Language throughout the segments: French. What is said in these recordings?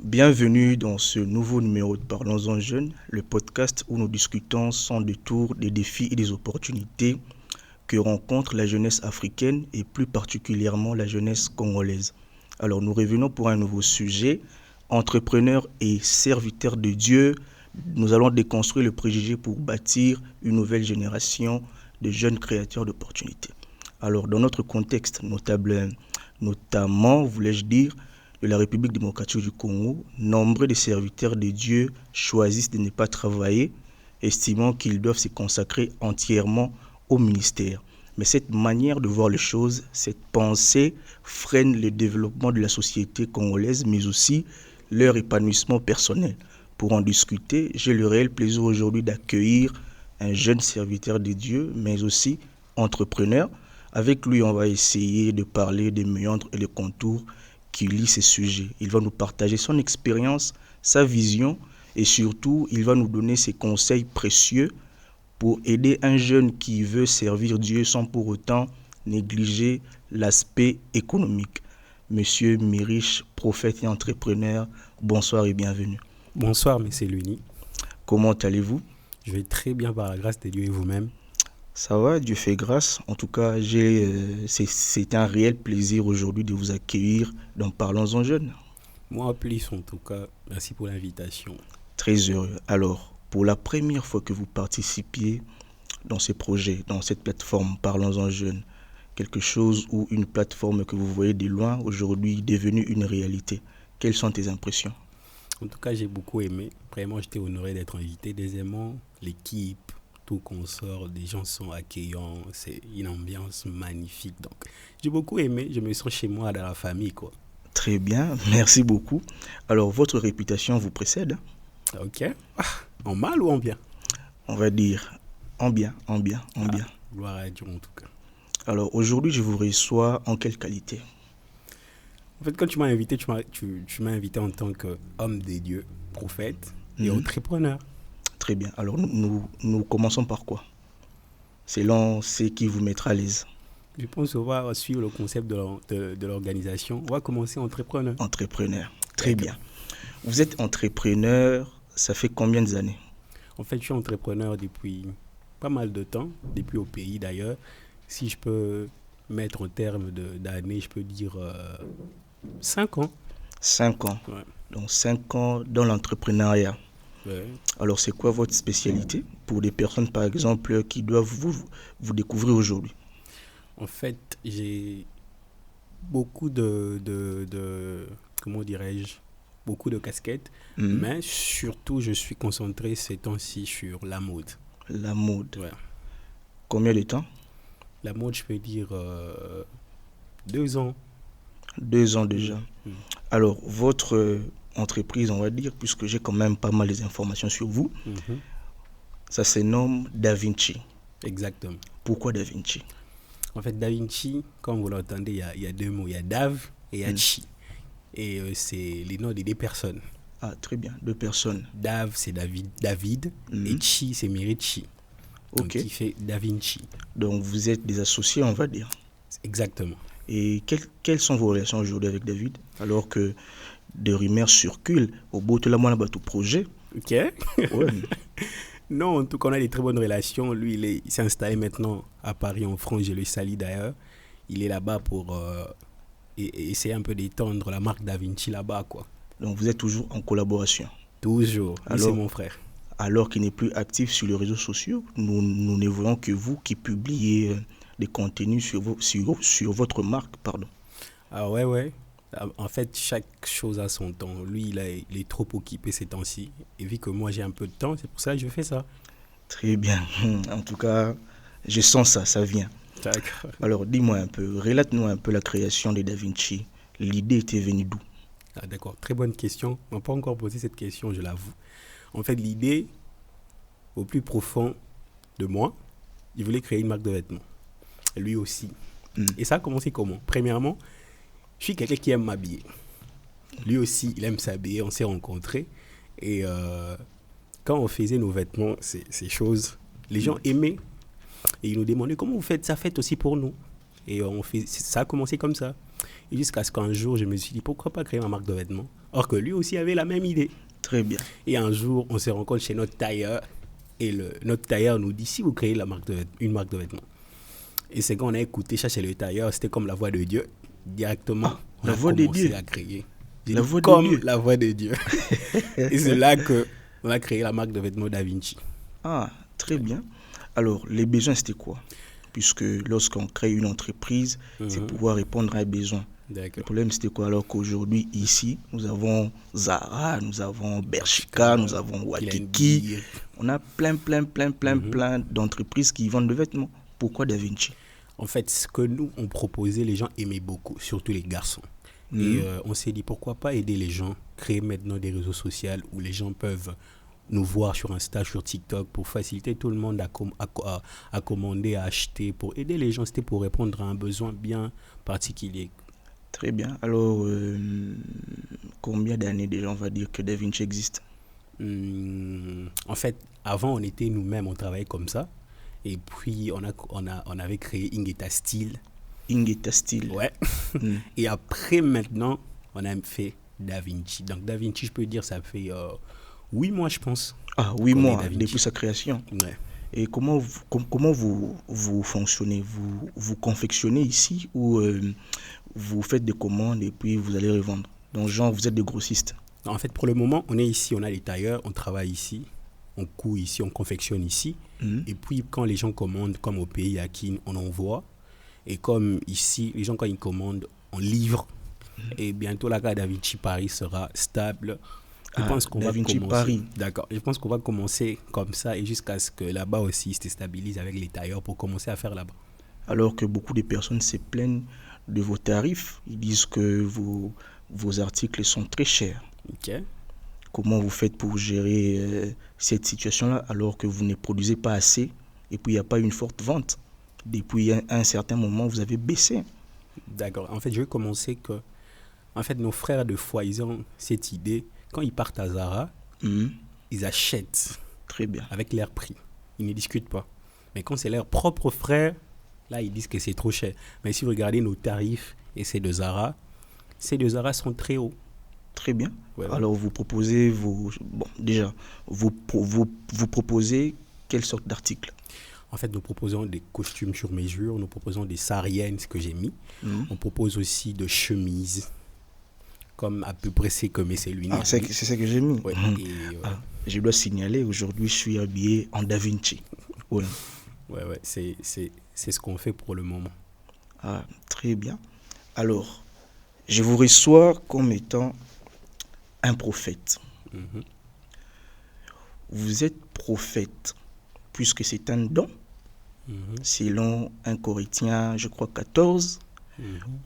Bienvenue dans ce nouveau numéro de Parlons-en Jeunes, le podcast où nous discutons sans détour des défis et des opportunités que rencontre la jeunesse africaine et plus particulièrement la jeunesse congolaise. Alors nous revenons pour un nouveau sujet, entrepreneurs et serviteurs de Dieu. Nous allons déconstruire le préjugé pour bâtir une nouvelle génération de jeunes créateurs d'opportunités. Alors dans notre contexte notamment, voulais-je dire, de la République démocratique du Congo, nombreux de serviteurs de Dieu choisissent de ne pas travailler, estimant qu'ils doivent se consacrer entièrement au ministère. Mais cette manière de voir les choses, cette pensée freine le développement de la société congolaise, mais aussi leur épanouissement personnel. Pour en discuter, j'ai le réel plaisir aujourd'hui d'accueillir un jeune serviteur de Dieu, mais aussi entrepreneur. Avec lui, on va essayer de parler des méandres et des contours qui lit ces sujets. Il va nous partager son expérience, sa vision et surtout, il va nous donner ses conseils précieux pour aider un jeune qui veut servir Dieu sans pour autant négliger l'aspect économique. Monsieur Miriche, prophète et entrepreneur, bonsoir et bienvenue. Bonsoir, monsieur Luni. Comment allez-vous? Je vais très bien par la grâce de Dieu et vous-même. Ça va, Dieu fait grâce. En tout cas, c'est un réel plaisir aujourd'hui de vous accueillir dans Parlons-en Jeunes. Moi, plus en tout cas, merci pour l'invitation. Très heureux. Alors, pour la première fois que vous participiez dans ce projet, dans cette plateforme Parlons-en Jeunes, quelque chose ou une plateforme que vous voyez de loin, aujourd'hui devenue une réalité, quelles sont tes impressions? En tout cas, j'ai beaucoup aimé. Vraiment, j'étais honoré d'être invité. Deuxièmement, l'équipe, tout qu'on sort, des gens sont accueillants, c'est une ambiance magnifique. Donc, j'ai beaucoup aimé, je me sens chez moi dans la famille, quoi. Très bien, merci beaucoup. Alors, votre réputation vous précède? Ok. En mal ou en bien? On va dire en bien. Gloire à Dieu en tout cas. Alors, aujourd'hui, je vous reçois en quelle qualité? En fait, quand tu m'as invité, tu m'as invité en tant qu'homme de Dieu, prophète et entrepreneur. Très bien. Alors, nous commençons par quoi? Selon ce qui vous mettra à l'aise. Je pense qu'on va suivre le concept de l'organisation. On va commencer entrepreneur. Entrepreneur. Très bien. Vous êtes entrepreneur, ça fait combien d'années? En fait, je suis entrepreneur depuis pas mal de temps, depuis au pays d'ailleurs. Si je peux mettre en termes d'années, je peux dire 5 ans. 5 ans. Ouais. Donc 5 ans dans l'entrepreneuriat. Ouais. Alors, c'est quoi votre spécialité pour des personnes, par exemple, qui doivent vous découvrir aujourd'hui? En fait, j'ai beaucoup comment dirais-je, beaucoup de casquettes, mais surtout, je suis concentré ces temps-ci sur la mode. La mode. Ouais. Combien de temps? La mode, je peux dire 2 ans. 2 ans déjà. Alors, votre entreprise, on va dire, puisque j'ai quand même pas mal d'informations sur vous, ça se nomme Da Vinci. Exactement. Pourquoi Da Vinci? En fait, Da Vinci, comme vous l'entendez, il y a deux mots. Il y a Dav et il y a Chi. Et c'est les noms des deux personnes. Ah, très bien. 2 personnes. Dav, c'est David. Et Chi, c'est Mirichi. Donc, qui fait Da Vinci. Donc, vous êtes des associés, on va dire. Exactement. Et quelles sont vos relations aujourd'hui avec David? Alors que des rumeurs circulent au bout de la moindre bateau projet. Ok. Ouais. Non, en tout cas, on a des très bonnes relations. Lui, il s'est installé maintenant à Paris, en France. Je le salue d'ailleurs. Il est là-bas pour essayer un peu d'étendre la marque Da Vinci là-bas, quoi. Donc, vous êtes toujours en collaboration. Toujours. Lui, Alors, c'est mon frère. Alors qu'il n'est plus actif sur les réseaux sociaux, nous ne voyons que vous qui publiez des contenus sur votre marque, pardon. Ah ouais. En fait, chaque chose a son temps. Lui, il est trop occupé ces temps-ci. Et vu que moi, j'ai un peu de temps, c'est pour ça que je fais ça. Très bien. En tout cas, je sens ça vient. D'accord. Alors, dis-moi un peu, relate-nous un peu la création de Da Vinci. L'idée était venue d'où? Ah, d'accord, très bonne question. On m'a pas encore posé cette question, je l'avoue. En fait, l'idée, au plus profond de moi, il voulait créer une marque de vêtements. Lui aussi. Et ça a commencé comment? Premièrement, je suis quelqu'un qui aime m'habiller. Lui aussi, il aime s'habiller. On s'est rencontrés. Et quand on faisait nos vêtements, ces choses, les gens aimaient. Et ils nous demandaient comment vous faites ça, faites aussi pour nous. Et ça a commencé comme ça. Et jusqu'à ce qu'un jour, je me suis dit, pourquoi pas créer ma marque de vêtements? Or que lui aussi avait la même idée. Très bien. Et un jour, on se rencontre chez notre tailleur. Et notre tailleur nous dit, si vous créez une marque de vêtements. Et c'est quand on a écouté ça chez le tailleur, c'était comme la voix de Dieu. Directement, on la a voix de commencé Dieu. à créer. La voix de Comme Dieu. la voix de Dieu. Et c'est là qu'on a créé la marque de vêtements Da Vinci. Ah, très bien. Alors, les besoins, c'était quoi? Puisque lorsqu'on crée une entreprise, c'est pouvoir répondre à un besoin. Le D'accord. problème, c'était quoi? Alors qu'aujourd'hui, ici, nous avons Zara, nous avons Bershka, nous avons Waikiki. Pull&Bear. On a plein d'entreprises qui vendent des vêtements. Pourquoi Da Vinci? En fait, ce que nous, on proposait, les gens aimaient beaucoup, surtout les garçons. Et on s'est dit, pourquoi pas aider les gens, créer maintenant des réseaux sociaux où les gens peuvent nous voir sur Insta, sur TikTok, pour faciliter tout le monde à commander, à acheter, pour aider les gens. C'était pour répondre à un besoin bien particulier. Très bien. Alors, combien d'années déjà on va dire que Da Vinci existe? En fait, avant, on était nous-mêmes, on travaillait comme ça. Et puis, on avait créé Ingeta Style. Ingeta Style. Ouais. Et après, maintenant, on a fait Da Vinci. Donc, Da Vinci, je peux dire, ça fait 8 mois, je pense. Ah, 8 qu'on est mois Da Vinci. depuis sa création. Ouais. Et comment vous fonctionnez? Vous confectionnez ici ou vous faites des commandes et puis vous allez revendre? Donc, genre, vous êtes des grossistes. En fait, pour le moment, on est ici, on a les tailleurs, on travaille ici, on coud ici, on confectionne ici. Et puis, quand les gens commandent, comme au pays, à Kin, on envoie. Et comme ici, les gens, quand ils commandent, on livre. Et bientôt, la gare Da Vinci Paris sera stable. Je pense qu'on Da va Vinci commencer. Paris. D'accord. Je pense qu'on va commencer comme ça et jusqu'à ce que là-bas aussi se stabilise avec les tailleurs pour commencer à faire là-bas. Alors que beaucoup de personnes se plaignent de vos tarifs. Ils disent que vos articles sont très chers. Ok. Comment vous faites pour gérer cette situation-là alors que vous ne produisez pas assez et puis il n'y a pas une forte vente? Depuis un certain moment, vous avez baissé. D'accord. En fait, je vais commencer que... En fait, nos frères de foi, ils ont cette idée. Quand ils partent à Zara, ils achètent Très bien. avec leur prix. Ils ne discutent pas. Mais quand c'est leurs propres frères, là, ils disent que c'est trop cher. Mais si vous regardez nos tarifs et ces de Zara sont très hauts. Très bien. Ouais. Alors, vous proposez vous proposez quelle sorte d'article? En fait, nous proposons des costumes sur mesure, nous proposons des sariennes, ce que j'ai mis. On propose aussi de chemises, comme à peu près c'est comme c'est lui. Ah, c'est ça que j'ai mis. Ouais. Je dois signaler, aujourd'hui, je suis habillé en Da Vinci. Ouais. Ouais, c'est ce qu'on fait pour le moment. Ah, très bien. Alors, je vous reçois comme étant un prophète. Vous êtes prophète, puisque c'est un don, selon 1 Corinthiens, je crois 14,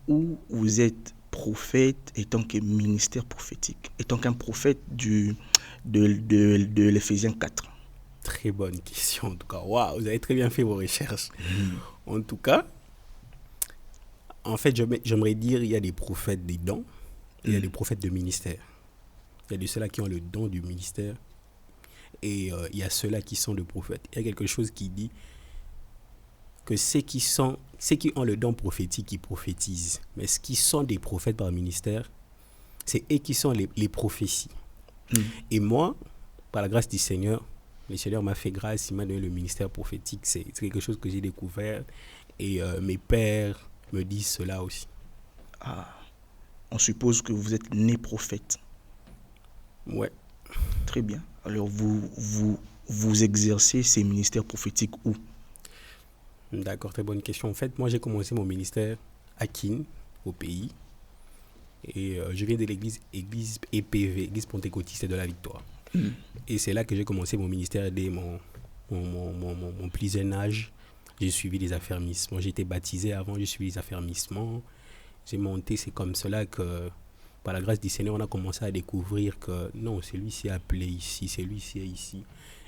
où vous êtes prophète étant que ministère prophétique, étant qu'un prophète de l'Éphésiens 4. Très bonne question, en tout cas. Waouh, vous avez très bien fait vos recherches. En tout cas, en fait, j'aimerais dire il y a des prophètes des dons, il y a des prophètes de ministère. Il y a de ceux-là qui ont le don du ministère et il y a ceux-là qui sont des prophètes. Il y a quelque chose qui dit que ceux qui ont le don prophétique, ils prophétisent. Mais ceux qui sont des prophètes par ministère, c'est eux qui sont les prophéties. Et moi, par la grâce du Seigneur, le Seigneur m'a fait grâce, il m'a donné le ministère prophétique. C'est quelque chose que j'ai découvert et mes pères me disent cela aussi. Ah, on suppose que vous êtes né prophète. Ouais. Très bien. Alors, vous exercez ces ministères prophétiques où? D'accord, très bonne question. En fait, moi, j'ai commencé mon ministère à Kin, au pays. Et je viens de l'église EPV, Église Pentecôtiste de la Victoire. Et c'est là que j'ai commencé mon ministère dès mon plus jeune âge. J'ai suivi les affermissements. J'ai été baptisé avant, j'ai suivi les affermissements. J'ai monté, c'est comme cela que, par la grâce du Seigneur, on a commencé à découvrir que non, celui-ci est appelé ici, celui-ci est ici.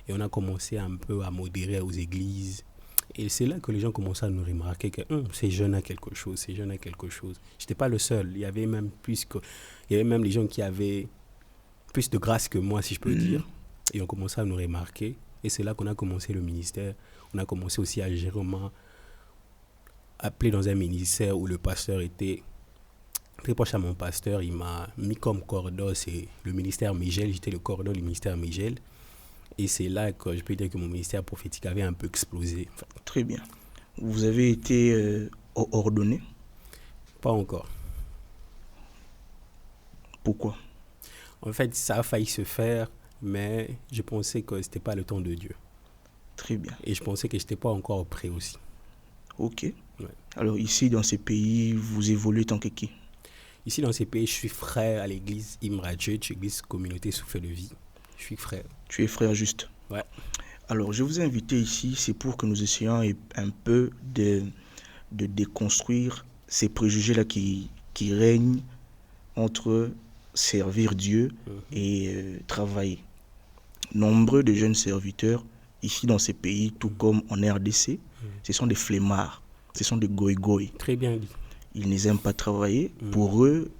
Et on a commencé un peu à modérer aux églises. Et c'est là que les gens commençaient à nous remarquer que ces jeunes a quelque chose, ces jeunes a quelque chose. Je n'étais pas le seul. Il y avait même les gens qui avaient plus de grâce que moi, si je peux dire. Et on commençait à nous remarquer. Et c'est là qu'on a commencé le ministère. On a commencé aussi à gérer, appelé dans un ministère où le pasteur était très proche à mon pasteur. Il m'a mis comme coordonnateur, c'est le ministère Mégel. J'étais le coordonnateur du ministère Mégel. Et c'est là que je peux dire que mon ministère prophétique avait un peu explosé. Enfin, Très bien. Vous avez été ordonné. pas encore. Pourquoi? En fait, ça a failli se faire, mais je pensais que ce n'était pas le temps de Dieu. Très bien. Et je pensais que je n'étais pas encore prêt aussi. Ok. Ouais. Alors ici, dans ces pays, vous évoluez tant que qui? Ici, dans ces pays, je suis frère à l'église Imra Church, église communauté Souffle de vie. Je suis frère. Tu es frère juste. Ouais. Alors, je vous ai invité ici, c'est pour que nous essayions un peu de déconstruire ces préjugés-là qui règnent entre servir Dieu et travailler. Nombreux de jeunes serviteurs, ici dans ces pays, tout comme en RDC, ce sont des flemmards, ce sont des goy-goy. Très bien dit. Ils n'aiment pas travailler. Pour eux,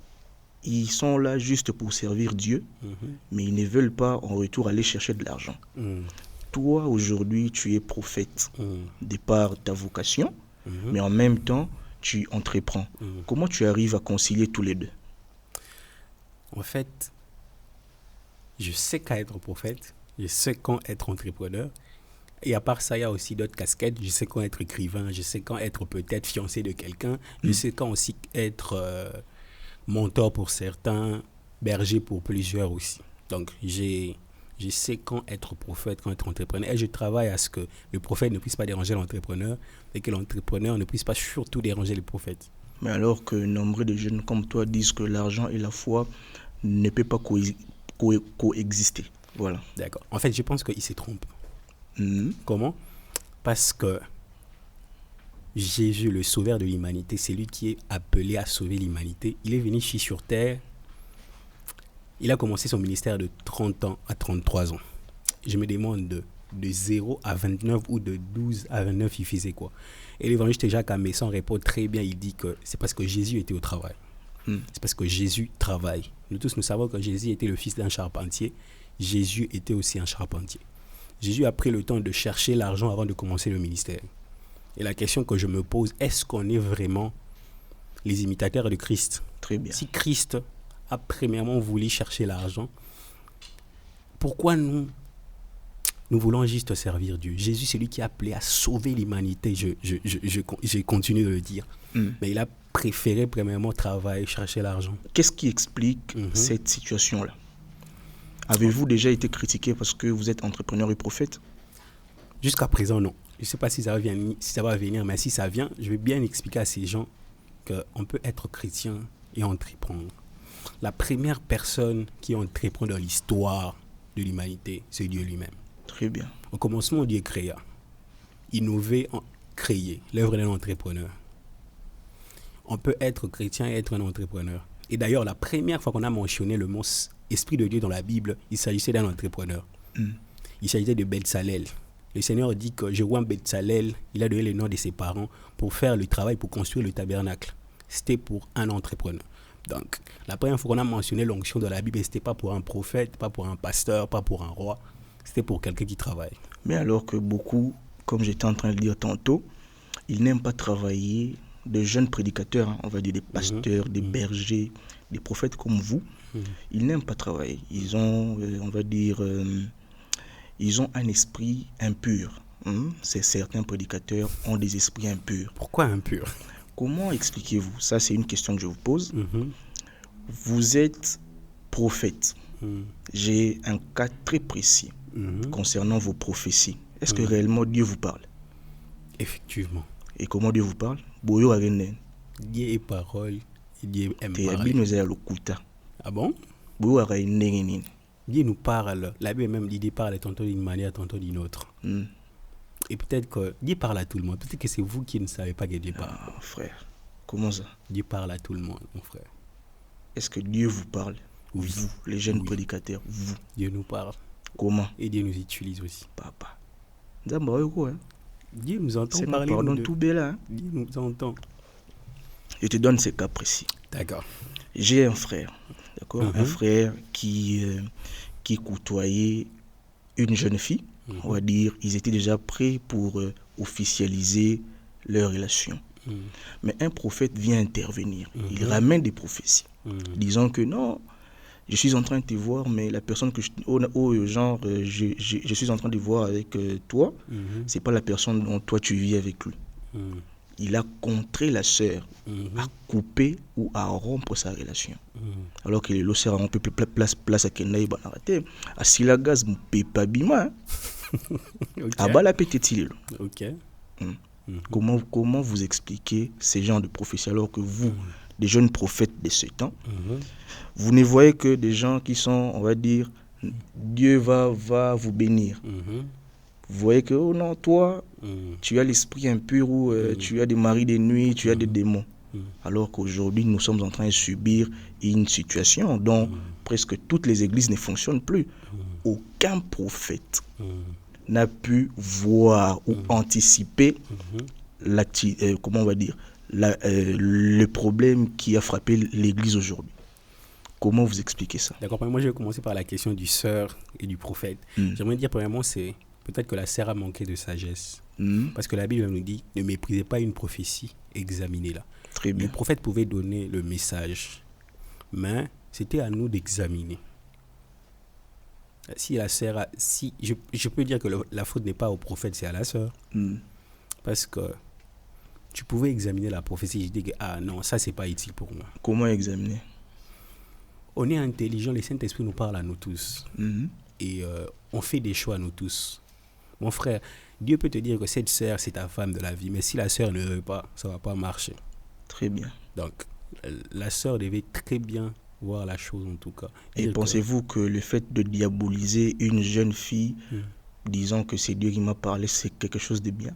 ils sont là juste pour servir Dieu, mais ils ne veulent pas en retour aller chercher de l'argent. Toi, aujourd'hui, tu es prophète de par ta vocation, mais en même temps, tu entreprends. Comment tu arrives à concilier tous les deux? En fait, je sais qu'à être prophète, je sais quand être entrepreneur. Et à part ça, il y a aussi d'autres casquettes. Je sais quand être écrivain, je sais quand être peut-être fiancé de quelqu'un, je sais quand aussi être mentor pour certains, berger pour plusieurs aussi. Donc, je sais quand être prophète, quand être entrepreneur. Et je travaille à ce que le prophète ne puisse pas déranger l'entrepreneur et que l'entrepreneur ne puisse pas surtout déranger le prophète. Mais alors que nombre de jeunes comme toi disent que l'argent et la foi ne peuvent pas coexister. Voilà. D'accord. En fait, je pense qu'il se trompe. Comment? Parce que Jésus, le sauveur de l'humanité, c'est lui qui est appelé à sauver l'humanité. Il est venu ici sur terre. Il a commencé son ministère de 30 ans à 33 ans. Je me demande de 0 à 29 ou de 12 à 29, il faisait quoi? Et l'évangéliste Jacques Amesson répond très bien, il dit que c'est parce que Jésus était au travail. C'est parce que Jésus travaille. Nous tous, nous savons que Jésus était le fils d'un charpentier. Jésus était aussi un charpentier. Jésus a pris le temps de chercher l'argent avant de commencer le ministère. Et la question que je me pose, est-ce qu'on est vraiment les imitateurs de Christ? Très bien. Si Christ a premièrement voulu chercher l'argent, pourquoi nous voulons juste servir Dieu? Jésus, c'est lui qui a appelé à sauver l'humanité, je continue de le dire. Mais il a préféré premièrement travailler, chercher l'argent. Qu'est-ce qui explique cette situation-là? Avez-vous déjà été critiqué parce que vous êtes entrepreneur et prophète? Jusqu'à présent, non. Je ne sais pas si ça va venir, mais si ça vient, je vais bien expliquer à ces gens qu'on peut être chrétien et entreprendre. La première personne qui entreprend dans l'histoire de l'humanité, c'est Dieu lui-même. Très bien. Au commencement, Dieu créa. Innover, créer, l'œuvre d'un entrepreneur. On peut être chrétien et être un entrepreneur. Et d'ailleurs, la première fois qu'on a mentionné le mot Esprit de Dieu dans la Bible, il s'agissait d'un entrepreneur. Il s'agissait de Bezalel. Le Seigneur dit que je vois Bezalel, il a donné le nom de ses parents pour faire le travail, pour construire le tabernacle. C'était pour un entrepreneur. Donc, la première fois qu'on a mentionné l'onction dans la Bible, ce n'était pas pour un prophète, pas pour un pasteur, pas pour un roi. C'était pour quelqu'un qui travaille. Mais alors que beaucoup, comme j'étais en train de le dire tantôt, ils n'aiment pas travailler. De jeunes prédicateurs, on va dire des pasteurs, des bergers, des prophètes comme vous, ils n'aiment pas travailler. Ils ont, on va dire, ils ont un esprit impur. Certains prédicateurs ont des esprits impurs. Pourquoi impurs? Comment expliquez-vous? Ça, c'est une question que je vous pose. Vous êtes prophète. J'ai un cas très précis concernant vos prophéties. Est-ce que réellement Dieu vous parle? Effectivement. Et comment Dieu vous parle? Dieu est parole et Dieu aime parler. Ah bon? Dieu nous parle. La Bible même dit Dieu parle tantôt d'une manière, tantôt d'une autre. Et peut-être que Dieu parle à tout le monde. Peut-être que c'est vous qui ne savez pas que Dieu parle. Ah, frère, comment ça? Dieu parle à tout le monde, mon frère. Est-ce que Dieu vous parle? Oui. Vous, les jeunes prédicateurs, vous. Dieu nous parle. Comment? Et Dieu nous utilise aussi. Papa. Dieu nous entend c'est parler. Pardon, tout bel, hein? Dieu nous entend. Je te donne ces cas précis. D'accord. J'ai un frère, d'accord? Un frère qui côtoyait une jeune fille. On va dire, ils étaient déjà prêts pour officialiser leur relation. Mais un prophète vient intervenir. Il ramène des prophéties, disant que non, je suis en train de te voir, mais la personne que je suis en train de voir avec toi, c'est pas la personne dont toi tu vis avec lui. Il a contré la sœur à couper ou à rompre sa relation. Alors que le sœur a rompu place à Kenai Banarate, à Silagaz Mpepa Bima, à Bala Petitilo. Ok. Comment vous expliquez ces genres de prophéties alors que vous, des jeunes prophètes de ce temps, vous ne voyez que des gens qui sont, on va dire, Dieu va vous bénir. Vous voyez que, oh non, toi, tu as l'esprit impur ou tu as des maris de nuit, tu as des démons. Alors qu'aujourd'hui, nous sommes en train de subir une situation dont presque toutes les églises ne fonctionnent plus. Aucun prophète n'a pu voir ou anticiper comment on va dire, le problème qui a frappé l'église aujourd'hui. Comment vous expliquez ça? D'accord, moi je vais commencer par la question du sœur et du prophète. J'aimerais dire premièrement, c'est peut-être que la sœur a manqué de sagesse. Parce que la Bible nous dit, ne méprisez pas une prophétie, examinez-la. Très bien. Le prophète pouvait donner le message, mais c'était à nous d'examiner. Si la sœur je peux dire que la faute n'est pas au prophète, c'est à la sœur. Parce que tu pouvais examiner la prophétie. Je dis que non, ça c'est pas utile pour moi. Comment examiner? On est intelligent, le Saint-Esprit nous parle à nous tous. Et on fait des choix nous tous. Mon frère, Dieu peut te dire que cette sœur c'est ta femme de la vie, mais si la sœur ne veut pas, ça va pas marcher. Très bien. Donc la sœur devait très bien voir la chose en tout cas. Et pensez-vous que le fait de diaboliser une jeune fille, disant que c'est Dieu qui m'a parlé, c'est quelque chose de bien?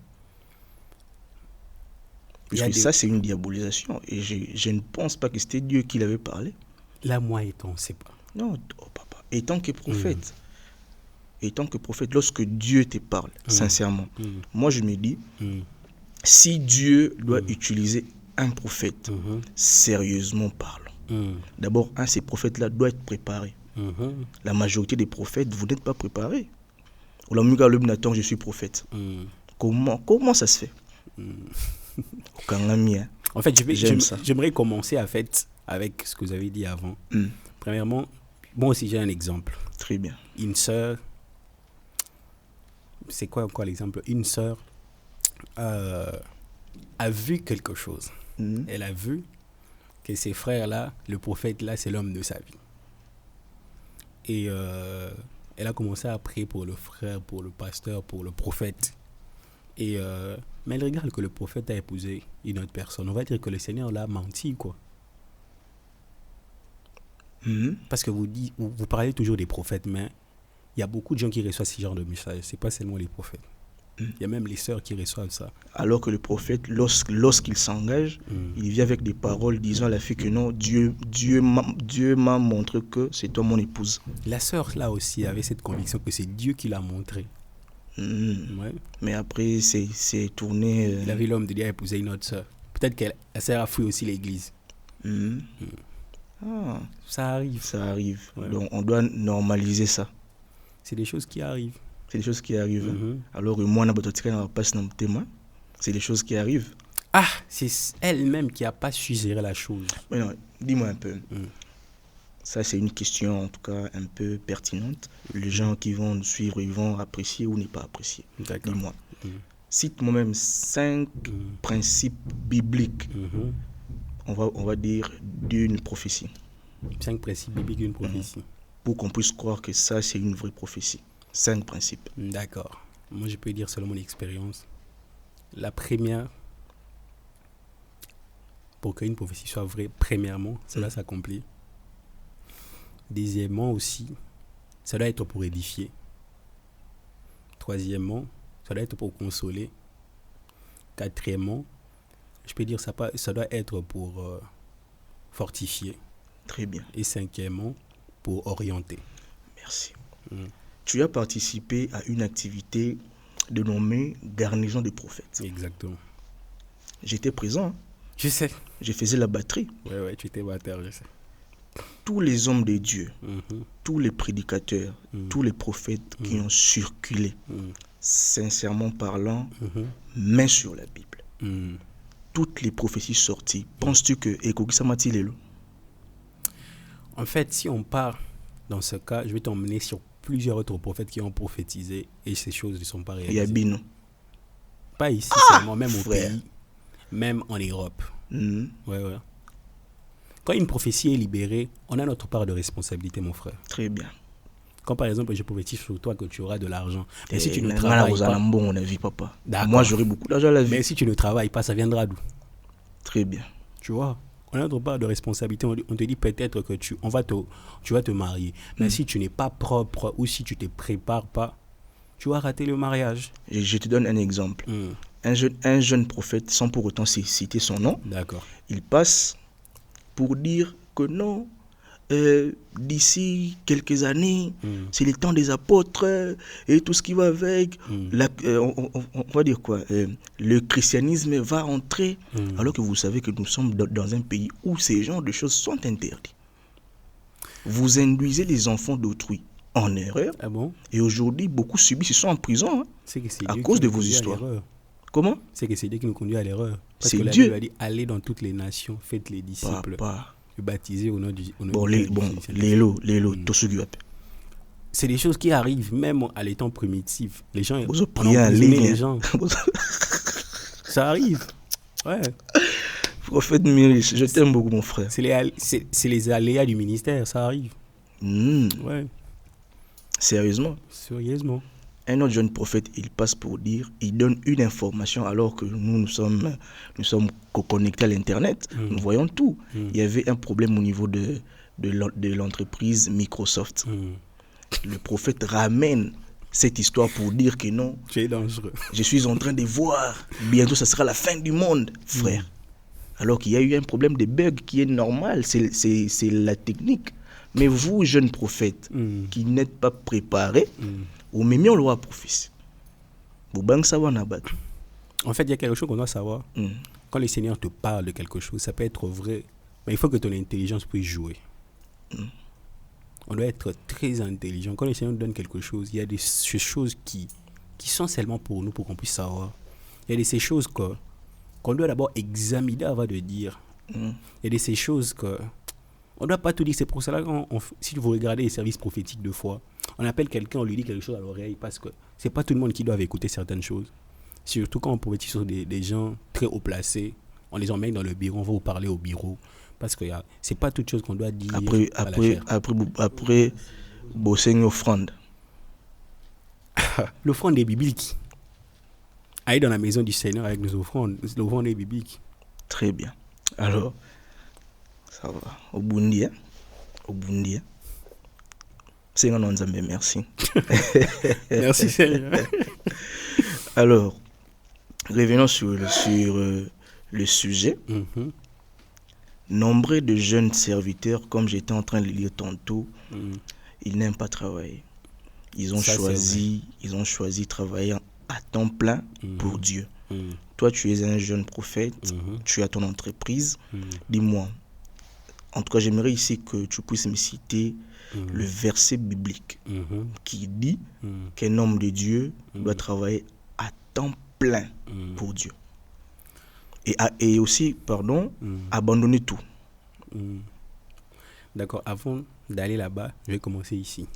Puisque ça, c'est une diabolisation. Et je ne pense pas que c'était Dieu qui l'avait parlé. Là, moi, on ne sait pas. Non, papa. Étant que prophète, lorsque Dieu te parle, sincèrement, moi, je me dis, si Dieu doit utiliser un prophète, sérieusement parlant, d'abord, ces prophètes-là doivent être préparés. La majorité des prophètes, vous n'êtes pas préparés. Je suis prophète. Comment ça se fait? En fait, j'aimerais commencer avec ce que vous avez dit avant. Premièrement, moi aussi j'ai un exemple. Très bien. Une sœur, c'est quoi encore l'exemple? Une sœur a vu quelque chose. Elle a vu que ses frères-là, le prophète-là, c'est l'homme de sa vie. Et elle a commencé à prier pour le frère, pour le pasteur, pour le prophète. Mais elle regarde que le prophète a épousé une autre personne. On va dire que le Seigneur l'a menti, quoi. Parce que vous parlez toujours des prophètes, mais il y a beaucoup de gens qui reçoivent ce genre de message. Ce n'est pas seulement les prophètes. Il y a même les sœurs qui reçoivent ça. Alors que le prophète, lorsqu'il s'engage, il vient avec des paroles disant à la fille que non, Dieu m'a montré que c'est toi mon épouse. La sœur, là aussi, avait cette conviction que c'est Dieu qui l'a montré. Ouais. Mais après, c'est tourné... Il avait l'homme de Dieu à épouser une autre sœur. Peut-être que la sœur a fui aussi l'église. Ça arrive. Ça arrive. Ouais. Donc, on doit normaliser ça. C'est des choses qui arrivent. C'est des choses qui arrivent. Alors, moi, c'est des choses qui arrivent. Ah, c'est elle-même qui n'a pas su gérer la chose. Mais non, dis-moi un peu. Ça, c'est une question, en tout cas, un peu pertinente. Les gens qui vont nous suivre, ils vont apprécier ou ne pas apprécier. D'accord. Dis-moi. Cite moi-même 5 principes bibliques, on va dire, d'une prophétie. 5 principes bibliques d'une prophétie. Pour qu'on puisse croire que ça, c'est une vraie prophétie. 5 principes. D'accord. Moi, je peux dire selon mon expérience. La première, pour qu'une prophétie soit vraie, premièrement, cela s'accomplit. Deuxièmement aussi, ça doit être pour édifier. Troisièmement, ça doit être pour consoler. Quatrièmement, je peux dire ça doit être pour fortifier. Très bien. Et cinquièmement, pour orienter. Merci. Tu as participé à une activité dénommée Garnison des prophètes. Exactement. J'étais présent. Je sais. Je faisais la batterie. Ouais, tu étais batteur, je sais. Tous les hommes de Dieu, tous les prédicateurs, tous les prophètes qui ont circulé, sincèrement parlant, main sur la Bible. toutes les prophéties sorties, penses-tu que Ekoki Samati Lelo? En fait, si on part dans ce cas, je vais t'emmener sur plusieurs autres prophètes qui ont prophétisé et ces choses ne sont pas réalisées. Yabino. Pas ici seulement, même frère. au pays, même en Europe. Mhm. Ouais. Quand une prophétie est libérée, on a notre part de responsabilité, mon frère. Très bien. Quand par exemple, je prophétise sur toi que tu auras de l'argent, mais si tu ne Nana travailles Rosanna pas, Mbo, on a vu, papa. D'accord. Moi, j'aurai beaucoup d'argent à la vie. mais si tu ne travailles pas, ça viendra d'où? Très bien. Tu vois, on a notre part de responsabilité. On te dit peut-être que tu vas te marier, mais si tu n'es pas propre ou si tu ne te prépares pas, tu vas rater le mariage. Je te donne un exemple. Un jeune prophète, sans pour autant citer son nom, D'accord. il passe pour dire que non, d'ici quelques années, c'est le temps des apôtres et tout ce qui va avec. On va dire quoi, le christianisme va entrer, alors que vous savez que nous sommes dans un pays où ces genres de choses sont interdits. Vous induisez les enfants d'autrui en erreur. Ah bon? Et aujourd'hui, beaucoup subissent, ils sont en prison C'est que c'est à Dieu cause qui de nous vos conduit à histoires. l'erreur. Comment? C'est que c'est Dieu qui nous conduit à l'erreur. Parce C'est que la Dieu. Bible a dit allez dans toutes les nations, faites les disciples, Papa. baptisés au nom du Bon, du les tout ce qui va. C'est des choses qui arrivent même à l'état primitif. Les gens Vous ont priez en emprisonné ligne. les gens. Ça arrive. Ouais. Prophète Miris, je t'aime beaucoup, mon frère. C'est les aléas du ministère, ça arrive. Ouais, Sérieusement. sérieusement. Un autre jeune prophète, il passe pour dire, il donne une information alors que nous sommes connectés à l'Internet, nous voyons tout. Il y avait un problème au niveau de l'entreprise Microsoft. Le prophète ramène cette histoire pour dire que non, Tu es dangereux. je suis en train de voir, bientôt ça sera la fin du monde, frère. Alors qu'il y a eu un problème de bug qui est normal, c'est la technique. Mais vous, jeunes prophètes, qui n'êtes pas préparés, au même on l'aura prophétie. Vous bang ça va battu. En fait, il y a quelque chose qu'on doit savoir. Quand le Seigneur te parle de quelque chose, ça peut être vrai, mais il faut que ton intelligence puisse jouer. On doit être très intelligent. Quand le Seigneur nous donne quelque chose, il y a des choses qui sont seulement pour nous, pour qu'on puisse savoir. Il y a ces choses qu'on doit d'abord examiner avant de dire. Il y a ces choses que on ne doit pas tout dire. C'est pour cela que si vous regardez les services prophétiques de foi, on appelle quelqu'un, on lui dit quelque chose à l'oreille parce que c'est pas tout le monde qui doit écouter certaines choses. Surtout quand on prophétise sur des gens très haut placés, on les emmène dans le bureau, on va vous parler au bureau. Parce que c'est pas toute chose qu'on doit dire après bosser une offrande. L'offrande est biblique. Aller dans la maison du Seigneur avec nos offrandes, l'offrande est biblique. Très bien. Alors, ça va. Au Bundi, hein? Au Bundi. C'est un Nzambe, merci. Merci Seigneur. Alors, revenons sur le sujet. Nombre de jeunes serviteurs, comme j'étais en train de le lire tantôt, ils n'aiment pas travailler. Ils ont choisi de travailler à temps plein pour Dieu. Toi, tu es un jeune prophète, tu as ton entreprise. Dis-moi, en tout cas, j'aimerais ici que tu puisses me citer le verset biblique qui dit qu'un homme de Dieu doit travailler à temps plein pour Dieu. Et aussi, abandonner tout. D'accord, avant d'aller là-bas, je vais commencer ici.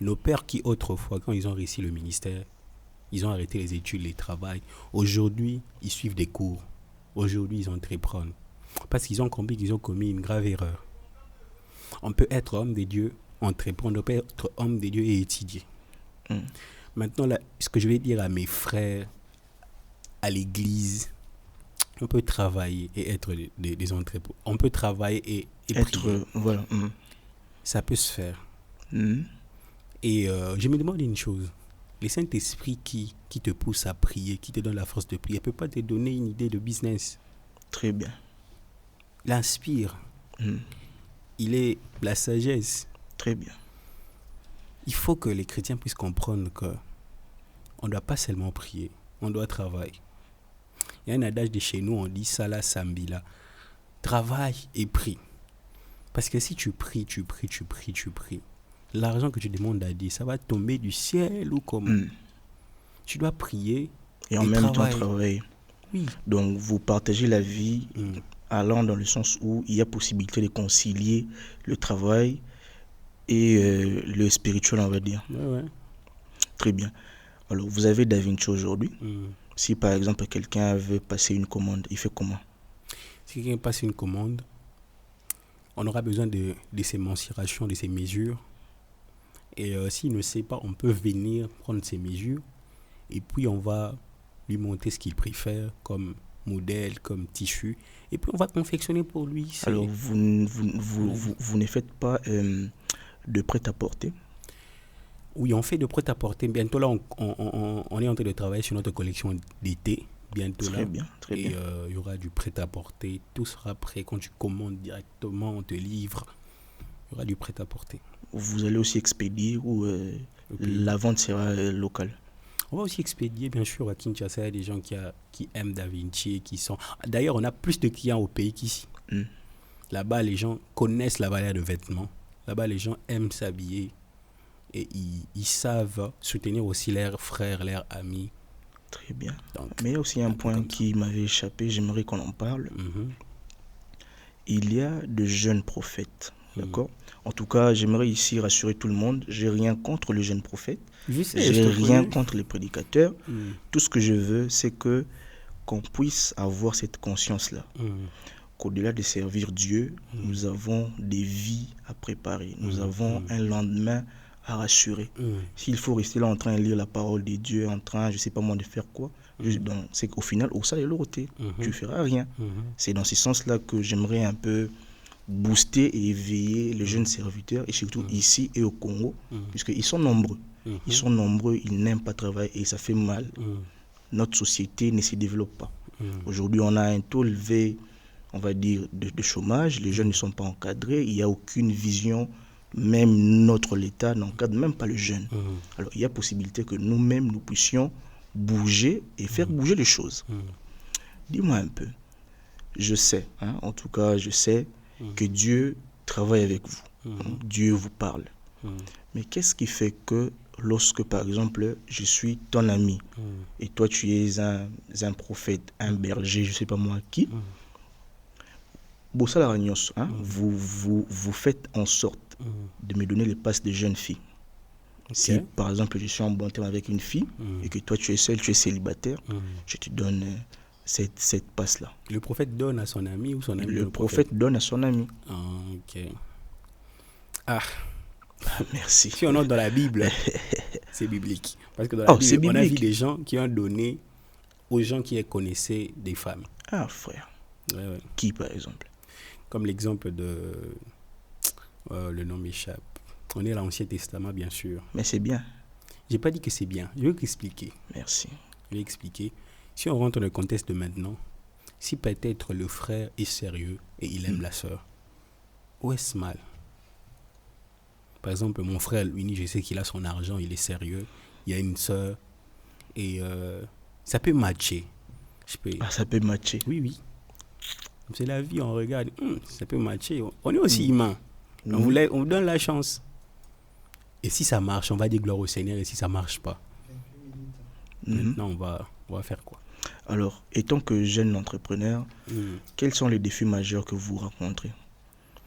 Nos pères qui autrefois, quand ils ont réussi le ministère, ils ont arrêté les études, les travails. Aujourd'hui, ils suivent des cours. Aujourd'hui, ils entreprennent. Parce qu'ils ont compris qu'ils ont commis une grave erreur. On peut être homme de Dieu, entreprendre, on peut être homme de Dieu et étudier. Maintenant, là, ce que je vais dire à mes frères, à l'église, on peut travailler et être des entrepreneurs. On peut travailler et prier. Voilà. Ça peut se faire. Et je me demande une chose. Le Saint-Esprit qui te pousse à prier, qui te donne la force de prier, ne peut pas te donner une idée de business. Très bien. Il inspire. Il est la sagesse. Très bien. Il faut que les chrétiens puissent comprendre qu'on ne doit pas seulement prier, on doit travailler. Il y a un adage de chez nous, on dit Sala Sambila. Travaille et prie. Parce que si tu pries, l'argent que tu demandes à Dieu, ça va tomber du ciel ou comment. Tu dois prier et en même temps travailler. Oui. Donc, vous partagez la vie allant dans le sens où il y a possibilité de concilier le travail et le spirituel, on va dire. Ouais. Très bien. Alors, vous avez Da Vinci aujourd'hui. Si par exemple quelqu'un veut passer une commande, il fait comment? Si quelqu'un passe une commande, on aura besoin de ses mensurations, de ses mesures. Et s'il ne sait pas, on peut venir prendre ses mesures et puis on va lui montrer ce qu'il préfère comme modèle, comme tissu. Et puis on va confectionner pour lui. Alors, vous ne faites pas de prêt-à-porter? Oui, on fait de prêt-à-porter. Bientôt là, on est en train de travailler sur notre collection d'été. Bientôt Très là. bien, très Et bien. il y aura du prêt-à-porter. Tout sera prêt. Quand tu commandes directement, on te livre. Il y aura du prêt-à-porter. Vous allez aussi expédier ou la vente sera locale? On va aussi expédier, bien sûr, à Kinshasa. Il y a des gens qui aiment Da Vinci et qui sont... D'ailleurs, on a plus de clients au pays qu'ici. Là-bas, les gens connaissent la valeur de vêtements. Là-bas, les gens aiment s'habiller. Et ils savent soutenir aussi leurs frères, leurs amis. Très bien. Donc, mais il y a aussi un point qui m'avait échappé, j'aimerais qu'on en parle. Il y a de jeunes prophètes, d'accord? En tout cas, j'aimerais ici rassurer tout le monde, j'ai rien contre les jeunes prophètes, j'ai rien contre les prédicateurs. Tout ce que je veux, c'est que qu'on puisse avoir cette conscience-là. Qu'au-delà de servir Dieu, nous avons des vies à préparer, nous avons un lendemain à rassurer. S'il faut rester là en train de lire la parole de Dieu, en train, je sais pas moi, de faire quoi, c'est qu'au final, au ça de l'autre, tu ne feras rien. C'est dans ce sens-là que j'aimerais un peu booster et éveiller les jeunes serviteurs, et surtout ici et au Congo, puisqu'ils sont nombreux. Ils sont nombreux, ils n'aiment pas travailler et ça fait mal. Notre société ne se développe pas. Aujourd'hui, on a un taux élevé, on va dire, de chômage. Les jeunes ne sont pas encadrés. Il n'y a aucune vision. Même l'État n'encadre même pas le jeune. Alors, il y a possibilité que nous-mêmes, nous puissions bouger et faire bouger les choses. Dis-moi un peu. Je sais, en tout cas, je sais que Dieu travaille avec vous. Dieu vous parle. Mais qu'est-ce qui fait que lorsque, par exemple, je suis ton ami et toi, tu es un prophète, un berger, je ne sais pas moi qui, vous faites en sorte de me donner les passes de jeunes filles. Si, par exemple, je suis en bon terme avec une fille et que toi, tu es seul, tu es célibataire, je te donne cette passe-là. Le prophète donne à son ami ou son ami? Le prophète donne à son ami. Merci. Si on entre dans la Bible, c'est biblique. Parce que dans la Bible, on a vu des gens qui ont donné aux gens qui connaissaient des femmes. Ah, frère. Ouais. Qui, par exemple? Comme l'exemple de... le nom m'échappe. On est à l'Ancien Testament, bien sûr. Mais c'est bien. J'ai pas dit que c'est bien. Je vais expliquer. Merci. Je vais expliquer. Si on rentre dans le contexte de maintenant, si peut-être le frère est sérieux et il aime la sœur, où est-ce mal? Par exemple, mon frère, lui, je sais qu'il a son argent, il est sérieux, il y a une sœur, et ça peut matcher. Ça peut matcher. Oui. C'est la vie, on regarde, ça peut matcher. On est aussi humain. On vous donne la chance. Et si ça marche, on va dire gloire au Seigneur, et si ça marche pas, maintenant on va faire quoi? Alors, étant que jeune entrepreneur, quels sont les défis majeurs que vous rencontrez?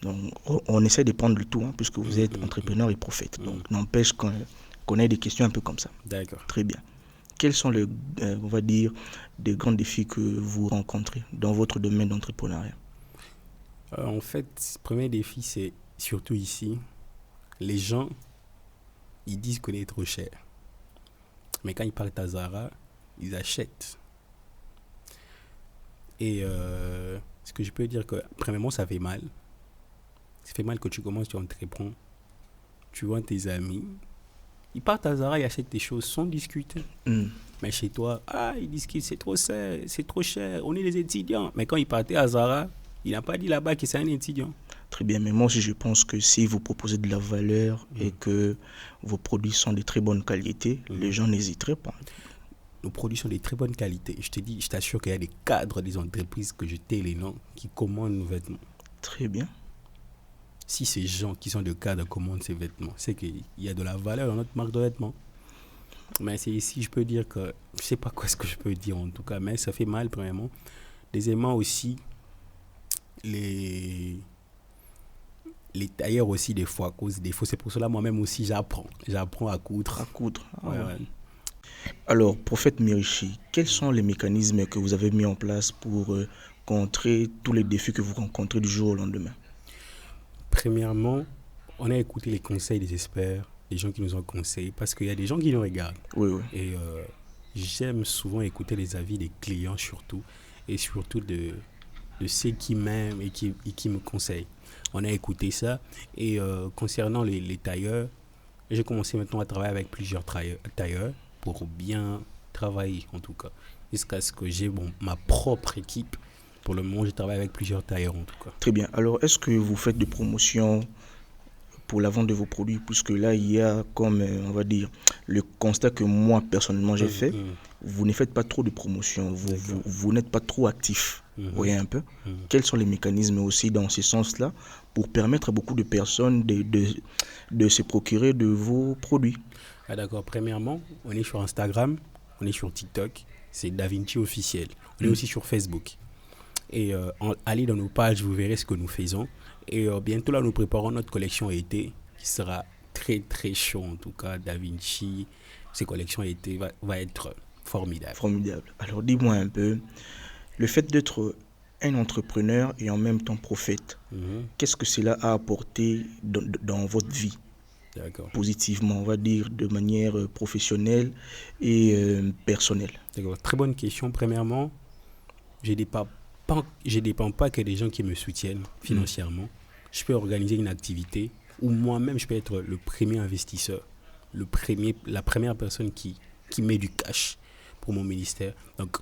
Donc, on essaie de prendre le tout, puisque vous êtes entrepreneur et prophète. Donc, n'empêche qu'on ait des questions un peu comme ça. D'accord. Très bien. Quels sont on va dire, des grands défis que vous rencontrez dans votre domaine d'entrepreneuriat? En fait, le premier défi, c'est surtout ici, les gens, ils disent qu'on est trop cher. Mais quand ils partent à Zara, ils achètent. Et ce que je peux dire, que premièrement, ça fait mal. Ça fait mal que tu commences, tu entreprends. Tu vois tes amis. Ils partent à Zara, ils achètent des choses sans discuter. Mais chez toi, ils disent que c'est trop cher, on est des étudiants. Mais quand ils partaient à Zara, il n'a pas dit là-bas que c'est un étudiant. Très bien, mais moi aussi je pense que si vous proposez de la valeur et que vos produits sont de très bonne qualité, les gens n'hésiteraient pas. Nos produits sont de très bonne qualité. Je t'assure qu'il y a des cadres des entreprises que je tais les noms qui commandent nos vêtements. Très bien. Si ces gens qui sont de cadres commandent ces vêtements, c'est qu'il y a de la valeur dans notre marque de vêtements. Mais c'est ici, je peux dire que, je sais pas quoi ce que je peux dire en tout cas, mais ça fait mal premièrement. Deuxièmement aussi, les, les tailleurs aussi des fois causent des défauts. C'est pour cela moi-même aussi j'apprends à coudre. À coudre. Ah Ouais, ouais. ouais. Alors, prophète Mirichi, quels sont les mécanismes que vous avez mis en place pour contrer tous les défis que vous rencontrez du jour au lendemain? Premièrement, on a écouté les conseils des experts, des gens qui nous ont conseillé, parce qu'il y a des gens qui nous regardent. Oui, oui. Et j'aime souvent écouter les avis des clients surtout, et surtout de ceux qui m'aiment et qui me conseillent. On a écouté ça. Et concernant les tailleurs, j'ai commencé maintenant à travailler avec plusieurs tailleurs pour bien travailler en tout cas, jusqu'à ce que j'ai ma propre équipe. Pour le moment, je travaille avec plusieurs tailleurs en tout cas. Très bien. Alors, est-ce que vous faites des promotions pour la vente de vos produits? Puisque là, il y a comme, on va dire, le constat que moi, personnellement, j'ai fait. Vous ne faites pas trop de promotions. Vous n'êtes pas trop actif. Vous voyez un peu? Quels sont les mécanismes aussi dans ce sens-là pour permettre à beaucoup de personnes de se procurer de vos produits? Ah d'accord. Premièrement, on est sur Instagram, on est sur TikTok, c'est DaVinci officiel. On est aussi sur Facebook. Et allez dans nos pages, vous verrez ce que nous faisons. Et bientôt là, nous préparons notre collection été qui sera très très chaud en tout cas. DaVinci, ces collections été va être formidable. Formidable. Alors dis-moi un peu, le fait d'être un entrepreneur et en même temps prophète, qu'est-ce que cela a apporté dans votre vie? D'accord. Positivement, on va dire, de manière professionnelle et personnelle. D'accord. Très bonne question. Premièrement, je ne dépends pas que des gens qui me soutiennent financièrement. Je peux organiser une activité où moi-même, je peux être le premier investisseur, la première personne qui met du cash pour mon ministère. Donc,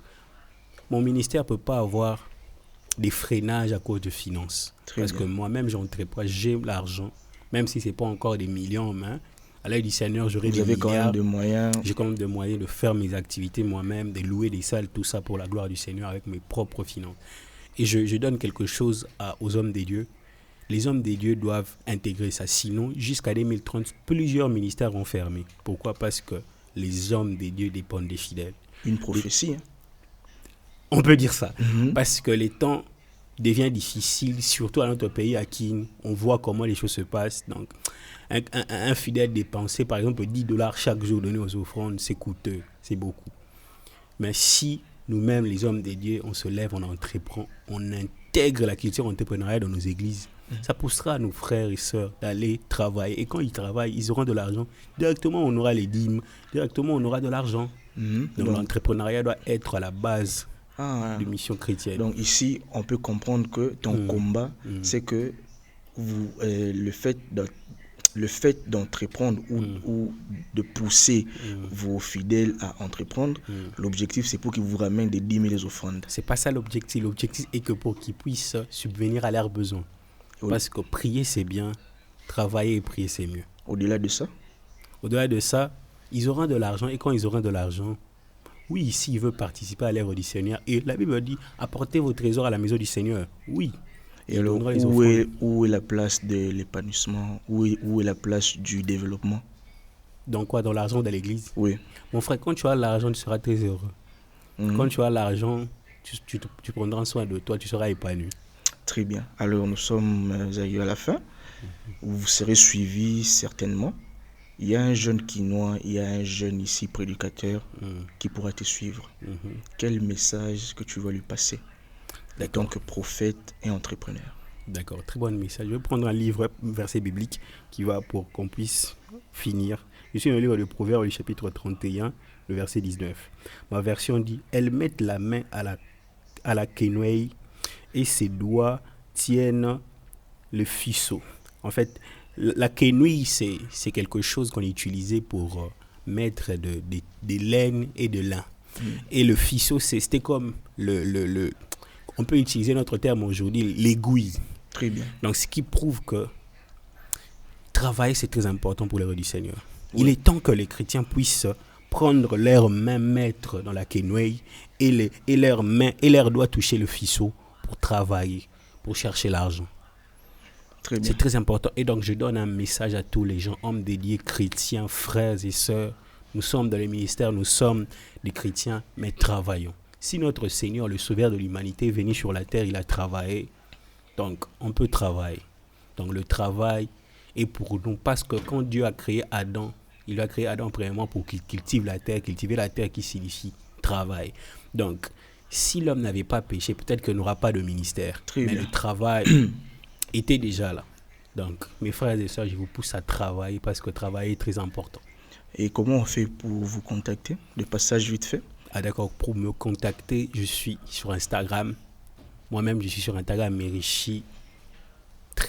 mon ministère ne peut pas avoir des freinages à cause de finances. Parce que moi-même, j'entreprends, j'ai l'argent, même si ce n'est pas encore des millions en main. À l'aide du Seigneur, j'aurai des milliards. Vous avez quand même des moyens. J'ai quand même des moyens de faire mes activités moi-même, de louer des salles, tout ça pour la gloire du Seigneur avec mes propres finances. Et je donne quelque chose aux hommes des dieux. Les hommes des dieux doivent intégrer ça. Sinon, jusqu'à 2030, plusieurs ministères vont fermer. Pourquoi? Parce que les hommes des dieux dépendent des fidèles. Une prophétie. On peut dire ça. Parce que les temps deviennent difficiles, surtout à notre pays, à qui on voit comment les choses se passent. Donc, un fidèle dépenser, par exemple, $10 chaque jour donné aux offrandes, c'est coûteux, c'est beaucoup. Mais si nous-mêmes, les hommes des dieux, on se lève, on entreprend, on intègre la culture entrepreneuriale dans nos églises, ça poussera nos frères et sœurs d'aller travailler. Et quand ils travaillent, ils auront de l'argent. Directement, on aura les dîmes. Directement, on aura de l'argent. Donc, l'entrepreneuriat doit être à la base de mission chrétienne. Donc ici, on peut comprendre que ton combat, c'est que le fait d'entreprendre ou de pousser vos fidèles à entreprendre, l'objectif, c'est pour qu'ils vous ramènent des dîmes et des offrandes. C'est pas ça l'objectif. L'objectif est que pour qu'ils puissent subvenir à leurs besoins. Oui. Parce que prier, c'est bien. Travailler et prier, c'est mieux. Au-delà de ça? Au-delà de ça, ils auront de l'argent. Et quand ils auront de l'argent, oui, s'ils veulent participer à l'œuvre du Seigneur. Et la Bible dit, apportez vos trésors à la maison du Seigneur. Oui. Et alors, où est la place de l'épanouissement? Où est la place du développement? Dans quoi? Dans l'argent de l'église? Oui. Mon frère, quand tu as l'argent, tu seras très heureux. Quand tu as l'argent, tu prendras soin de toi, tu seras épanoui. Très bien. Alors, nous sommes arrivés à la fin. Vous serez suivis certainement. Il y a un jeune quinois, il y a un jeune ici prédicateur qui pourra te suivre. Quel message que tu vas lui passer en tant que prophète et entrepreneur? D'accord, très bon message. Je vais prendre un livre, un verset biblique qui va pour qu'on puisse finir. Je suis dans le livre de Proverbes, le chapitre 31, le verset 19. Ma version dit, elles mettent la main à la quenouille et ses doigts tiennent le ficeau. En fait, la quenouille, c'est quelque chose qu'on utilisait pour mettre des laines et de lin. Et le ficeau, c'était comme on peut utiliser notre terme aujourd'hui, l'aiguille. Très bien. Donc, ce qui prouve que travailler, c'est très important pour l'œuvre du Seigneur. Oui. Il est temps que les chrétiens puissent prendre leurs mains, mettre dans la quenouille et leurs mains et leurs doigts toucher le ficeau pour travailler, pour chercher l'argent. Très bien. C'est très important. Et donc, je donne un message à tous les gens, hommes dédiés, chrétiens, frères et sœurs. Nous sommes dans les ministères, nous sommes des chrétiens, mais travaillons. Si notre Seigneur, le Sauveur de l'humanité, est venu sur la terre, il a travaillé. Donc, on peut travailler. Donc, le travail est pour nous. Parce que quand Dieu a créé Adam, il a créé Adam premièrement pour qu'il cultive la terre. Cultiver la terre qui signifie travail. Donc, si l'homme n'avait pas péché, peut-être qu'il n'aura pas de ministère. Très mais bien. le travail était déjà là. Donc, mes frères et sœurs, je vous pousse à travailler parce que travailler est très important. Et comment on fait pour vous contacter? De passage vite fait. Ah d'accord, pour me contacter, je suis sur Instagram. Moi-même, je suis sur Instagram, Merichi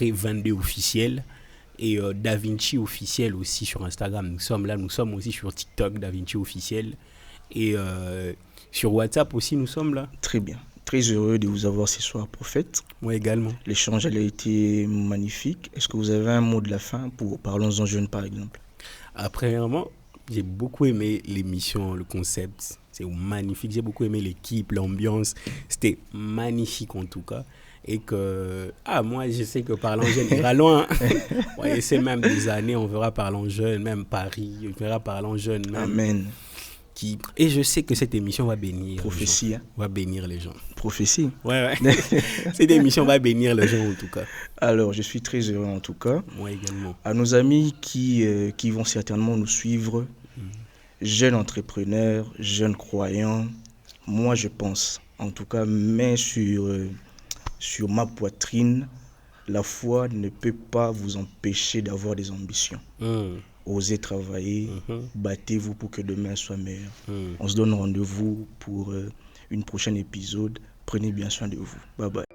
22 officiel. Et Da Vinci officiel aussi sur Instagram. Nous sommes aussi sur TikTok, Da Vinci officiel. Et sur WhatsApp aussi, nous sommes là. Très bien. Très heureux de vous avoir ce soir, prophète. Moi également. L'échange a été magnifique. Est-ce que vous avez un mot de la fin pour Parlons-en jeunes, par exemple? Premièrement, j'ai beaucoup aimé l'émission, le concept. C'est magnifique. J'ai beaucoup aimé l'équipe, l'ambiance. C'était magnifique en tout cas. Et que, moi je sais que Parlons jeunes ira loin. Ouais, c'est même des années, on verra Parlons jeunes, même Paris, on verra Parlons jeunes. Même Amen. Et je sais que cette émission va bénir. Prophétie. Va bénir les gens. Prophétie. Ouais. Cette émission va bénir les gens en tout cas. Alors, je suis très heureux en tout cas. Moi également. À nos amis qui vont certainement nous suivre, jeunes entrepreneurs, jeunes croyants, moi je pense, en tout cas, main sur ma poitrine, la foi ne peut pas vous empêcher d'avoir des ambitions. Osez travailler, battez-vous pour que demain soit meilleur. On se donne rendez-vous pour une prochaine épisode. Prenez bien soin de vous. Bye bye.